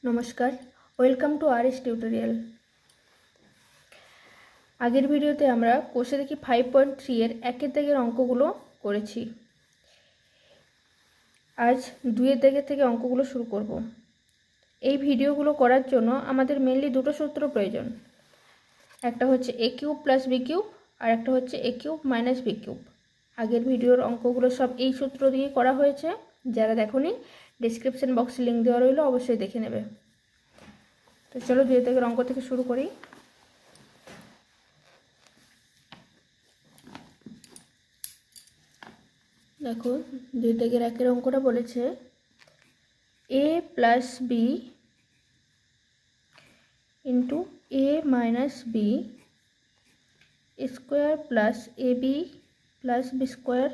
নমস্কার, welcome to RS tutorial. আগের ভিডিওতে আমরা কোষে দেখি 5.3 এর একের দাগের অঙ্কগুলো করেছি। আজ 2 দাগের থেকে অঙ্কগুলো শুরু করব। এই ভিডিওগুলো করার জন্য আমাদের মেনলি দুটো সূত্র প্রয়োজন। একটা হচ্ছে a cube plus b cube আর একটা হচ্ছে a cube minus b cube. আগের ভিডিওর অঙ্কগুলো সব এই সূত্র দিয়ে করা হয়েছে। যারা দেখোনি, ডেসক্রিপশন বক্সে লিঙ্ক দেওয়া রইল, অবশ্যই দেখে নেবে। তো চলো 2 দাগের অঙ্ক থেকে শুরু করি। দেখো 2 দাগের একের অঙ্কটা বলেছে a plus B into a minus b square plus A B plus B square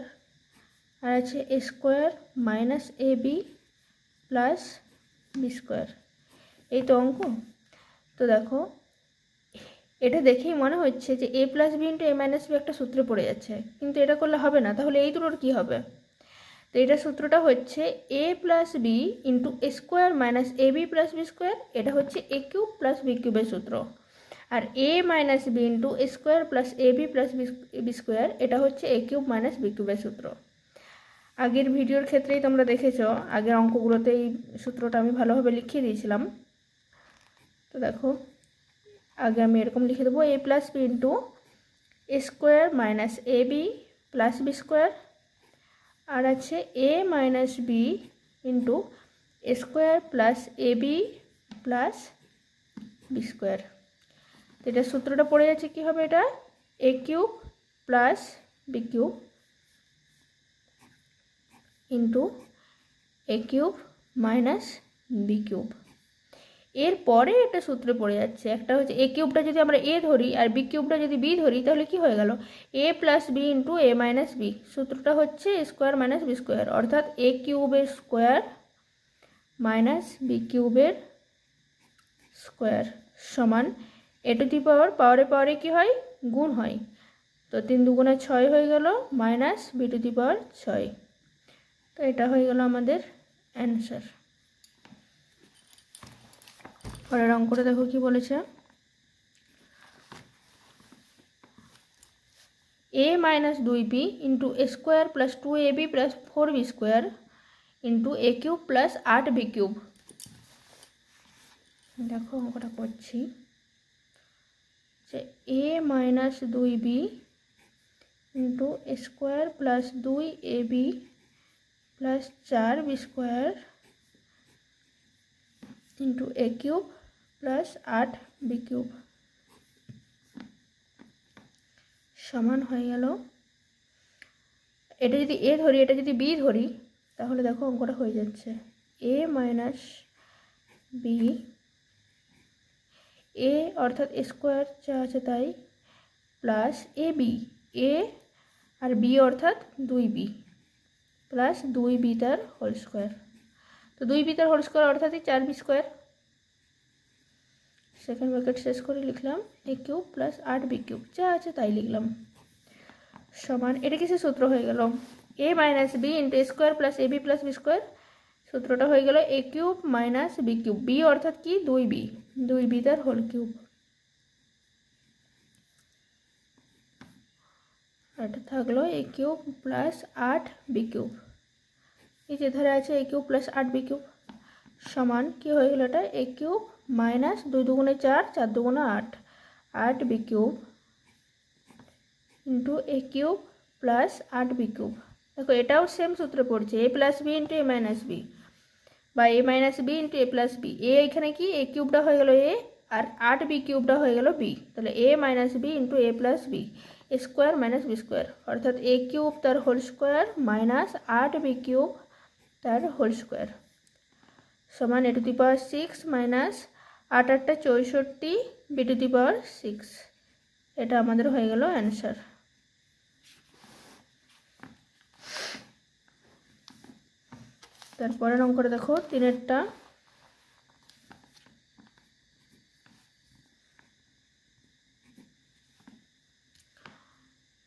আর আছে a square minus A B plus B square. এই তো অঙ্ক। তো দেখো, এটা দেখেই মনে হচ্ছে যে a plus B into A minus B একটা সূত্রে পড়ে যাচ্ছে, কিন্তু এটা করলে হবে না। তাহলে এই দুটোর কী হবে? তো এটা সূত্রটা হচ্ছে a plus B into A square minus A B plus B square. এটা হচ্ছে এ কিউব প্লাস বি কিউবের সূত্র। আর a minus B into A square plus A B plus B square, এটা হচ্ছে এ কিউব মাইনাস বি কিউবের সূত্র। আগের ভিডিওর ক্ষেত্রেই তোমরা দেখেছো, আগের অঙ্কগুলোতে এই সূত্রটা আমি ভালোভাবে লিখিয়ে দিয়েছিলাম। তো দেখো, আগে আমি এরকম লিখে দেবো a plus B into A square minus A B plus B square আর আছে a minus B into A square plus A B plus B square. তো এটা সূত্রটা পড়ে যাচ্ছে কী হবে? এটা a cube plus b cube into a cube minus b cube. এরপরে একটা সূত্রে পড়ে যাচ্ছে, একটা হচ্ছে এ কিউবটা যদি আমরা এ ধরি আর বি কিউবটা যদি বি ধরি, তাহলে কি হয়ে গেল? এ plus B into A minus B. সূত্রটা হচ্ছে এ স্কোয়ার মাইনাস বি স্কোয়ার, অর্থাৎ এ কিউবের স্কোয়ার মাইনাস বি কিউবের স্কোয়ার সমান এ টু দি পাওয়ার পাওয়ারে কী হয়? গুণ হয়। তো 3 দুগুণে 6 হয়ে গেল minus B to the power 6। তো এটা হয়ে গেল আমাদের অ্যান্সার। পরের অঙ্কটা দেখো কি বলেছে, a minus 2b into A square plus 2ab plus 4b square into a cube plus 8b cube. দেখো অঙ্কটা করছি যে a minus 2b into A square plus 2ab plus 4b square into a cube plus 8b cube সমান হয়ে গেল। এটা যদি এ ধরি, এটা যদি বি ধরি, তাহলে দেখো অঙ্কটা হয়ে যাচ্ছে এ মাইনাস বি, এ অর্থাৎ এ স্কোয়ার যা আছে তাই, plus A B, A R B অর্থাৎ 2b প্লাস 2b তার হোল স্কোয়ার। তো 2b তার হোল স্কোয়ার অর্থাৎ 4b স্কোয়ার। সেকেন্ড ব্র্যাকেট শেষ করে লিখলাম এ কিউব প্লাস 8b কিউব, যা আছে তাই লিখলাম সমান। এটা কিসের সূত্র হয়ে গেল? a minus B into A square plus A B plus B square. সূত্রটা হয়ে গেল a cube minus b cube, b অর্থাৎ কি? 2b তার হোল কিউব। এটা থাকলো এ কিউব প্লাস 8b কিউব। এই যে ধারে আছে এ কিউব প্লাস 8b কিউব সমান কি হয়ে গেল? এটা এ কিউব মাইনাস 2 দুগুণে 4, 4 দুগুণে 8, 8b cube into a cube plus 8b cube. দেখো এটাও সেম সূত্রে পড়ছে এ plus B into A minus B বা এ minus B into a plus B. এ এখানে কি? এ কিউবটা হয়ে গেল এ আর 8b কিউবটা হয়ে গেল বি। তাহলে a minus B into a plus B square minus b square, অর্থাৎ এ কিউব তার whole square minus 8b cube তার হোল স্কোয়ার সমান a to the power 6 minus 8 8 64 b to the power 6। এটা আমাদের হয়ে গেল অ্যান্সার। তারপরের অঙ্কটা দেখো 3-এরটা,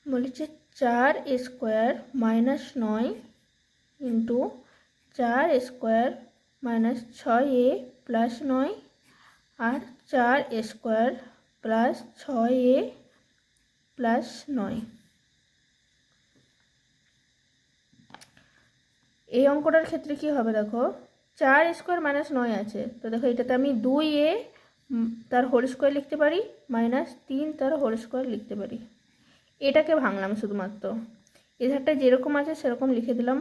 বলেছে 4 square minus 9 into 4 square minus 6a plus 9 और 4a² प्लस 6a प्लस 9। এই অঙ্কটার ক্ষেত্রে কি হবে দেখো 4a² माइनस 9 আছে, তো দেখো এটাতে আমি 2a তার হোল স্কয়ার লিখতে পারি মাইনাস 3 তার হোল স্কয়ার লিখতে পারি। এটাকে ভাঙলাম শুধুমাত্র, এধারটা যেরকম আছে সেরকম লিখে দিলাম।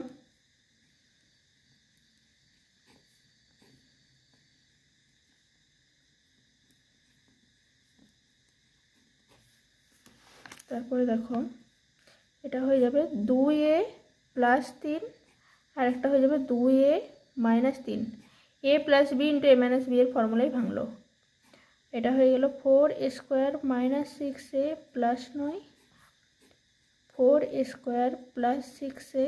তারপরে দেখো এটা হয়ে যাবে 2a প্লাস 3 আর একটা হয়ে যাবে 2a minus 3। a plus b into a minus b এর ফর্মুলাই ভাঙলো। এটা হয়ে গেল 4a² minus 6a plus 9, 4a² plus 6a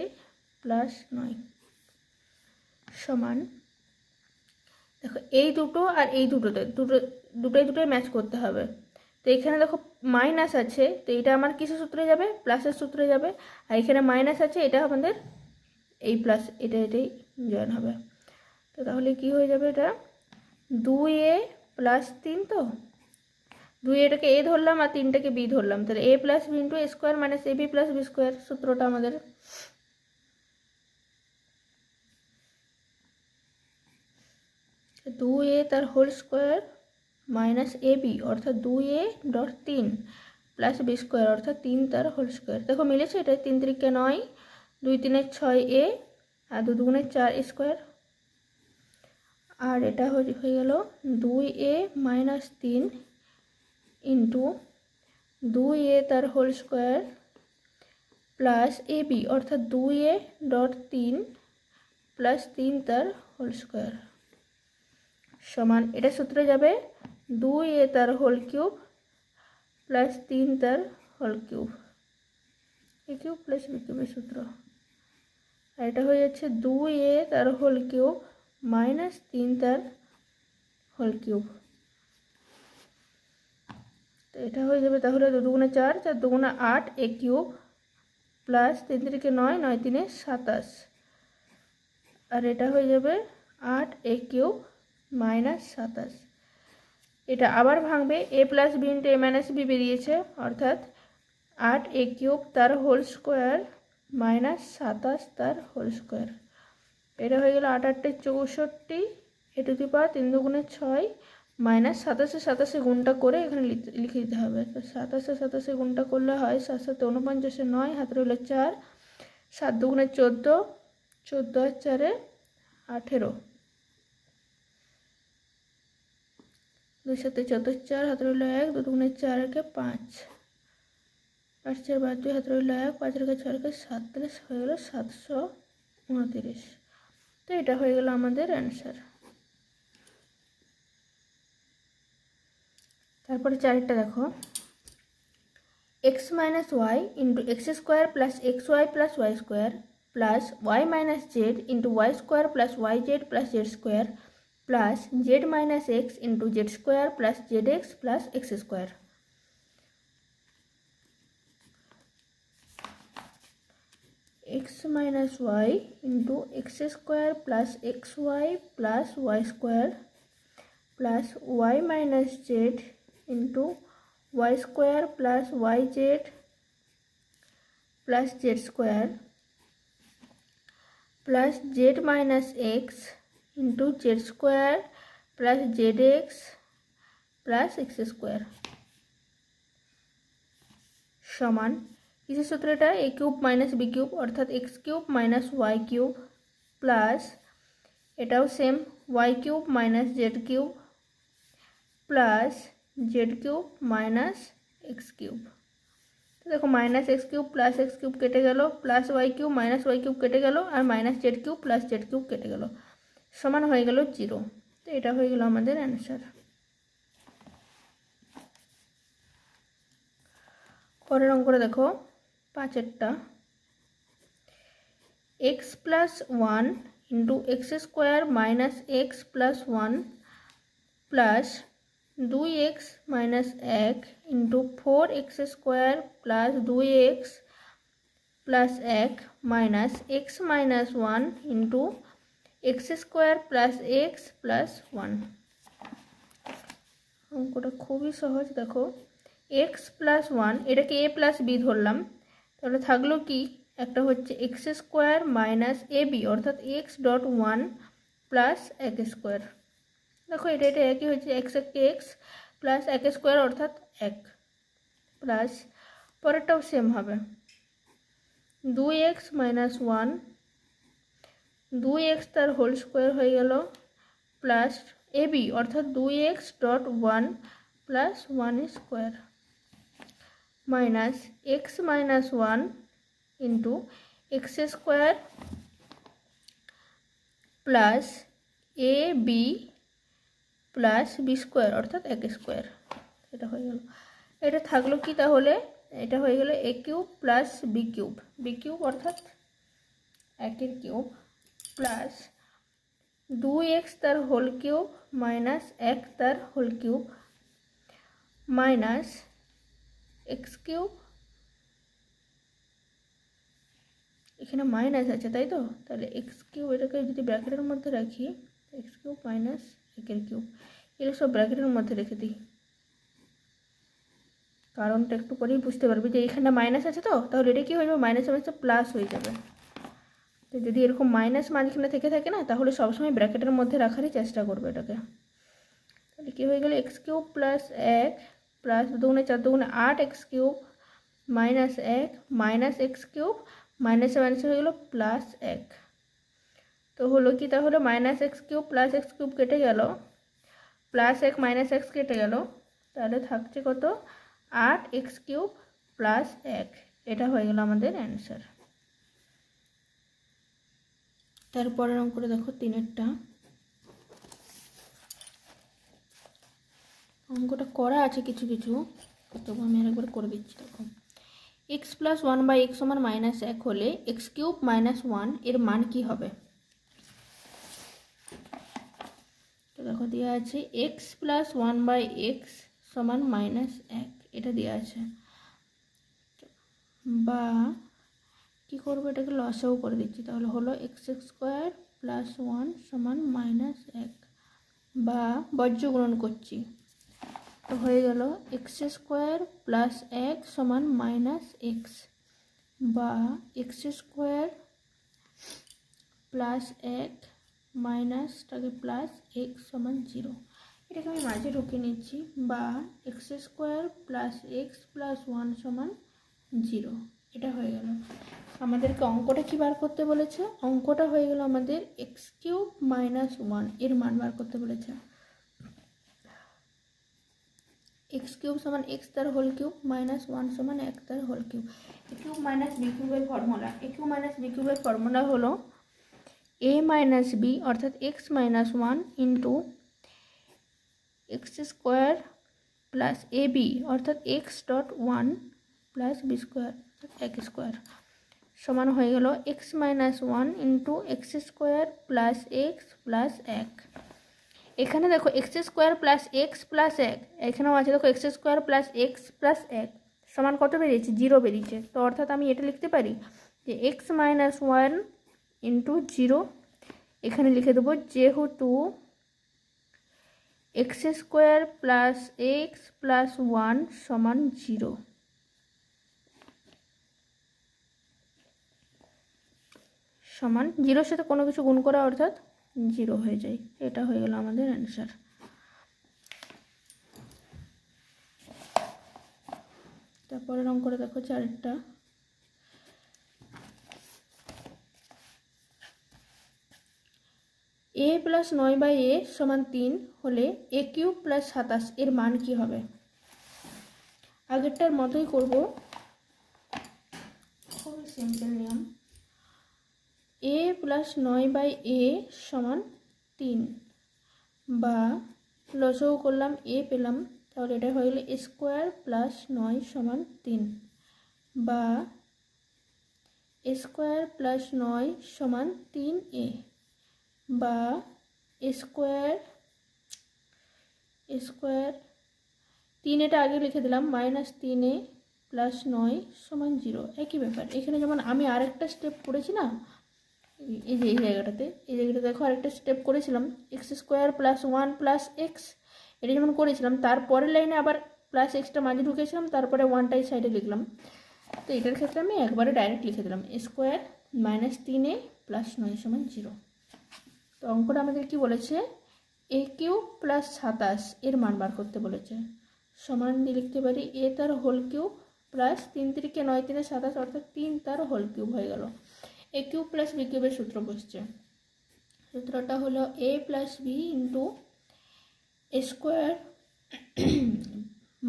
plus 9 সমান। দেখো এই দুটো আর এই দুটোই ম্যাচ করতে হবে। তো এখানে দেখো মাইনাস আছে, তো এটা আমার কিসের সূত্রে যাবে, প্লাসের সূত্রে যাবে। আর এখানে মাইনাস আছে, এটা আমাদের এই প্লাস এটাই জয়েন হবে। তো তাহলে কি হয়ে যাবে, এটা 2a প্লাস 3, তো 2aটাকে a ধরলাম আর 3টাকে b ধরলাম, তাহলে a plus b into a square minus ab plus b square সূত্রটা আমাদের। तो 2a তার হোল স্কোয়ার माइनस ab अर्थात 2a dot 3 plus b square अर्थात 3 तार होल स्क्वायर। देखो मिले এটা 3 3 9, 2 3 6a আর 2 2 4a² আর এটা হয়ে গেল 2a माइनस 3 इंटू 2a तार होल स्क्वायर प्लस ab अर्थात 2a डॉट 3 प्लस 3 तार होल स्क्वायर समान। এটা সূত্রে যাবে 2a तार होल क्यूब प्लस 3 तार होल क्यूब, ए क्यूब प्लस बी क्यूब सूत्र। और এটা হয়ে যাচ্ছে 2a तार होल क्यूब माइनस 3 तार होल क्यूब। तो এটা হয়ে যাবে তাহলে 2 2 4, 4 2 8 a क्यूब प्लस 3 3 9, 9 3 27 और এটা হয়ে যাবে 8 a क्यूब माइनस 27। এটা আবার ভাঙবে a plus b into a minus b বেরিয়েছে অর্থাৎ 8a³ তার হোল স্কোয়ার মাইনাস 27 তার হোল স্কোয়ার। এটা হয়ে গেল 8 8 64 a two the power 3 2 6 minus 27 27 গুণটা করে এখানে লিখে দিতে হবে। তো 27 27 গুণটা করলে হয় 7 7 49 9, হাতে রইল 4, 7 2 14, 14 আর 4 18, 2 7 14 4, हाथ रही 1, 2 2 4 के 5, 8 4 12, हाथ रही 1, 5 के 6 के 7, हो गल 729। तो এটা হয়ে গেল আমাদের অ্যানসার। তারপরে চারটা দেখো x minus Y into X square plus X Y plus Y square plus Y minus Z into Y square plus Y Z plus Z square plus Z minus X into Z square plus Z x plus x square. X minus Y into X square plus X Y plus Y square plus Y minus Z into Y square plus Y Z plus Z square plus Z minus X into Z square plus Z x plus x square समान इसी सूत्रটা a cube minus b cube अर्थात x cube minus y cube plus এটাও same y cube minus z cube plus z cube minus x cube. तो देखो minus x cube plus x cube केटे गেল plus y cube minus y cube केटे गেল और minus z cube plus z cube केटे गেল समान হয়ে গেল 0। তো এটা হয়ে গেল আমাদের অ্যানসার। পরের অঙ্কটা দেখো পাঁচেরটা x plus 1 into X square minus x plus 1 plus 2x minus 1 into 4x square plus 2x plus 1 minus x minus 1 into x square plus x plus 1। অঙ্কটা খুবই সহজ। দেখো এক্স প্লাস 1, এটাকে এ প্লাস বি ধরলাম, তাহলে থাকলো কি, একটা হচ্ছে এক্স স্কোয়ার মাইনাস এ বি অর্থাৎ এক্স ডট 1 প্লাস এক স্কোয়ার। দেখো এটা একই হচ্ছে, এক্স এক্স প্লাস এক স্কোয়ার অর্থাৎ 1 প্লাস পরেরটাও সেম হবে 2x মাইনাস 1, 2x তার হোল স্কোয়ার হয়ে গেল প্লাস এ বি অর্থাৎ 2x dot 1 plus 1 square minus x minus 1 into x square plus A B plus B square অর্থাৎ এক স্কোয়ার। এটা হয়ে গেল। এটা থাকলো কি তাহলে, এটা হয়ে গেল a cube plus b cube, b cube অর্থাৎ একের কিউব প্লাস 2x তার হোল কিউব মাইনাস 1 তার whole cube minus X cube, এখানে মাইনাস আছে তাই তো, তাহলে এক্স কিউব এটাকে যদি ব্র্যাকেটের মধ্যে রাখি, এক্স কিউব মাইনাস একের কিউব, এগুলো সব ব্র্যাকেটের মধ্যে রেখে দিই, কারণটা একটু পরেই বুঝতে পারবে যে এখানে মাইনাস আছে তো, তাহলে এটা কি হয়ে যাবে, মাইনাস মাইনাসে প্লাস হয়ে যাবে। তো যদি এরকম মাইনাস মাঝখানে থেকে থাকে না, তাহলে সবসময় ব্র্যাকেটের মধ্যে রাখারই চেষ্টা করবে এটাকে। তাহলে কী হয়ে গেল, x cube plus 1 plus 2 × 4 = 8 x cube minus 1 minus X cube মাইনাসে মাইনাসে হয়ে গেল প্লাস 1। তো হলো কি তাহলে, minus X cube plus x cube কেটে গেল, প্লাস 1 মাইনাস এক্স কেটে গেল, তাহলে থাকছে কত, 8 এক্স কিউব প্লাস 1। এটা হয়ে গেল আমাদের অ্যান্সার। তারপরের অঙ্কটা দেখো 3-এরটা, অঙ্কটা করা আছে কিছু কিছু, তবু আমি আরেকবার করে দিচ্ছি। দেখো এক্স প্লাস 1/x সমান -1 হলে এক্স কিউব মাইনাস 1 এর মান কি হবে। তো দেখো দেওয়া আছে এক্স প্লাস 1/x সমান -1, এটা দেওয়া আছে, বা কি করবো, এটাকে লসাও করে দিচ্ছি, তাহলে হলো এক্স স্কোয়ার প্লাস 1 সমান -1, বা বর্জ্য গুণন করছি, তো হয়ে গেল এক্স স্কোয়ার প্লাস 1 সমান -x, বা এক্স স্কোয়ার প্লাস 1 মাইনাসটাকে প্লাস x সমান 0। এটাকে আমি মাঝে ঢুকিয়ে নিচ্ছি, বা x square plus x plus 1 সমান 0। এটা হয়ে গেল। আমাদেরকে অঙ্কটা কি বার করতে বলেছে, অঙ্কটা হয়ে গেল আমাদের এক্স কিউব মাইনাস 1 এর মান বার করতে বলেছে। এক্স কিউব সমান এক্স তার হোল কিউব মাইনাস 1 সমান 1 তার whole cube. A cube minus b কিউবের formula, a cube minus b কিউবের ফর্মুলা হলো a মাইনাস বি অর্থাৎ x minus 1 into x square plus এ বি অর্থাৎ x dot 1 plus B square এক square সমান হয়ে গেল x minus 1 into x square plus x plus 1। এখানে দেখো x square plus x plus 1, এখানেও আছে দেখো x square plus x plus 1 সমান কত বেরিয়েছে, 0 বেরিয়েছে। তো অর্থাৎ আমি এটা লিখতে পারি যে এক্স মাইনাস 1 ইন্টু 0, এখানে লিখে দেবো যেহেতু x square plus x plus 1 সমান 0, সমান 0-র সাথে কোনো কিছু গুণ করা অর্থাৎ 0 হয়ে যায়। এটা হয়ে গেল আমাদের অ্যান্সার। তারপরের অঙ্কটা দেখো 4-এরটা, a প্লাস 9/a সমান 3 হলে a কিউব প্লাস 27 এর মান কি হবে। আগেরটার মতোই করব, খুবই সিম্পল নিয়ম। a প্লাস 9/a সমান 3, বা লসাগু করলাম a পেলাম, তাহলে এটা হয়ে গেল a স্কোয়ার প্লাস 9 সমান 3, বা a স্কোয়ার প্লাস 9 সমান 3a, বা স্কোয়ার 3 এটা আগে লিখে দিলাম -3a প্লাস 9 সমান 0, একই ব্যাপার। এখানে যেমন আমি আরেকটা স্টেপ করেছি না, এই জায়গাটাতে দেখো আরেকটা স্টেপ করেছিলাম, x square plus 1 plus x, এটা যেমন করেছিলাম তারপরের লাইনে আবার প্লাস এক্সটা মাঝে ঢুকেছিলাম, তারপরে 1টাই সাইডে লিখলাম। তো এটার ক্ষেত্রে আমি একবারে ডাইরেক্ট লিখে দিলাম স্কোয়ার মাইনাস 3a প্লাস 9 সমান 0। তো অঙ্কটা আমাদের কি বলেছে, এ কিউব প্লাস 27 এর মান বার করতে বলেছে। সমান দিয়ে লিখতে পারি এ তার হোল কিউব প্লাস 3 3 9 3 27 অর্থাৎ 3 তার হোল কিউব হয়ে গেল। এ কিউব প্লাস বি কিউবের সূত্র বসছে, সূত্রটা হলো a plus B into A square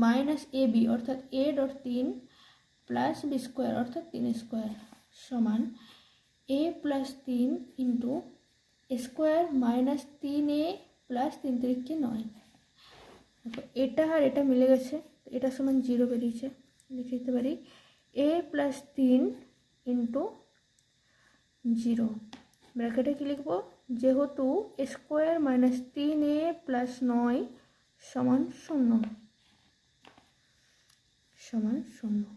minus A b অর্থাৎ a dot 3 plus B square অর্থাৎ 3 স্কোয়ার সমান a plus 3 into square minus 3a plus 3 3 9। দেখো এটা আর এটা মিলে গেছে, এটা সমান 0 বেরিয়েছে, লিখে দিতে পারি এ প্লাস 3 ইন্টু 0 ব্র্যাকেটে কি লিখবো, যেহেতু স্কোয়ার মাইনাস 3a প্লাস 9 সমান 0 সমান 0।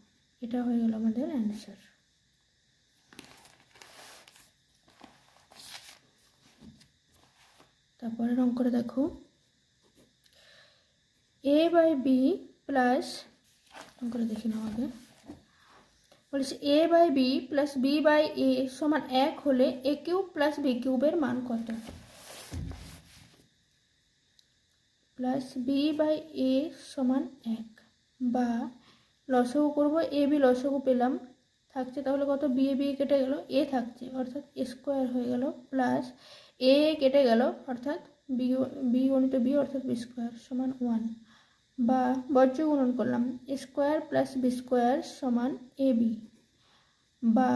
এটা হয়ে গেল আমাদের অ্যান্সার। তারপরের অঙ্কটা দেখো এ বাই বি প্লাস, অঙ্কটা দেখে নাও আগে, বলেছে a by b plus b by a সমান 1 হলে এ কিউব প্লাস বি কিউবের মান কত, প্লাস বি বাই এ সমান 1, বা লসাগু করবো, এ বি লসাগু পেলাম, থাকছে তাহলে কত, বি এ বি কেটে গেল, এ থাকছে অর্থাৎ স্কোয়ার হয়ে গেল, প্লাস এ কেটে গেল অর্থাৎ বি গণিত বি অর্থাৎ বি স্কোয়ার সমান 1, বা বর্জ্য গুণন করলাম স্কোয়ার প্লাস বি স্কোয়ার সমান এ বি, বা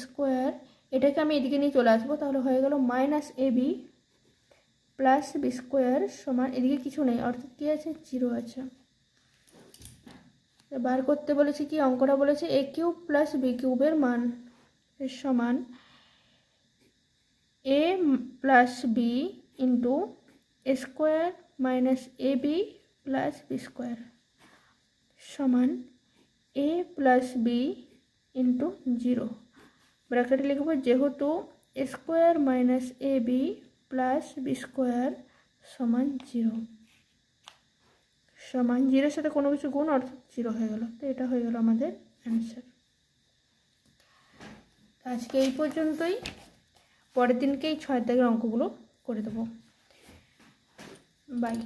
স্কোয়ার এটাকে আমি এদিকে নিয়ে চলে আসবো, তাহলে হয়ে গেল minus A B plus B square সমান, এদিকে কিছু নেই অর্থাৎ কী আছে, 0 আছে। বার করতে বলেছে কি, অঙ্কটা বলেছে এ কিউব প্লাস বি কিউবের মান এর সমান a plus B into square minus A B plus B square সমান এ প্লাস বি ইন্টু 0 ব্র্যাকেটে লিখব, যেহেতু square minus A B plus B square সমান 0 সমান 0-এর সাথে কোনো কিছু গুণ অর্থাৎ 0 হয়ে গেল। তো এটা হয়ে গেল আমাদের অ্যান্সার। আজকে এই পর্যন্তই, পরের দিনকেই 6 দাগের অঙ্কগুলো করে দেবো। বাই।